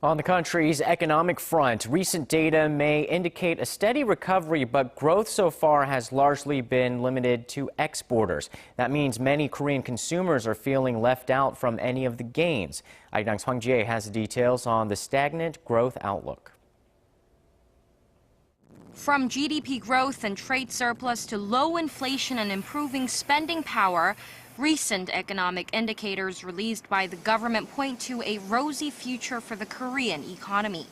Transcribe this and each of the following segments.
On the country's economic front, recent data may indicate a steady recovery, but growth so far has largely been limited to exporters. That means many Korean consumers are feeling left out from any of the gains. Arirang's Ji-hye has the details on the stagnant growth outlook. From GDP growth and trade surplus to low inflation and improving spending power, recent economic indicators released by the government point to a rosy future for the Korean economy.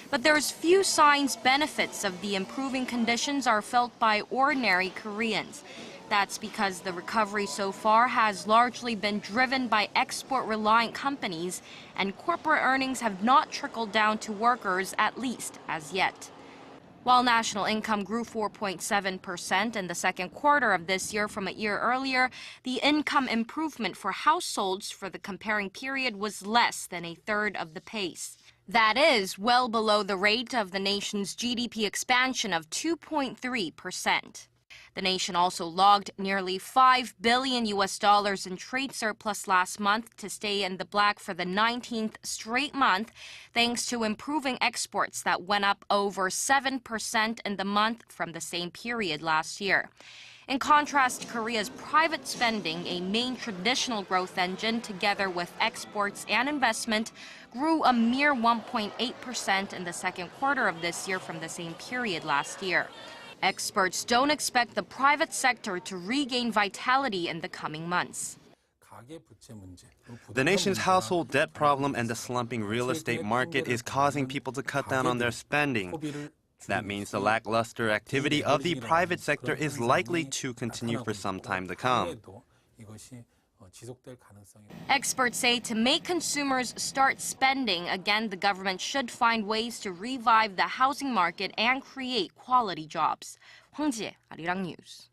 But there's few signs benefits of the improving conditions are felt by ordinary Koreans. That's because the recovery so far has largely been driven by export-reliant companies, and corporate earnings have not trickled down to workers, at least as yet. While national income grew 4.7% in the second quarter of this year from a year earlier, the income improvement for households for the comparing period was less than a third of the pace. That is well below the rate of the nation's GDP expansion of 2.3%. The nation also logged nearly $5 billion in trade surplus last month to stay in the black for the 19th straight month, thanks to improving exports that went up over 7% in the month from the same period last year. In contrast, Korea's private spending, a main traditional growth engine together with exports and investment, grew a mere 1.8% in the second quarter of this year from the same period last year. Experts don't expect the private sector to regain vitality in the coming months. The nation's household debt problem and the slumping real estate market is causing people to cut down on their spending. That means the lackluster activity of the private sector is likely to continue for some time to come. Experts say to make consumers start spending again, the government should find ways to revive the housing market and create quality jobs. Hwang, Arirang News.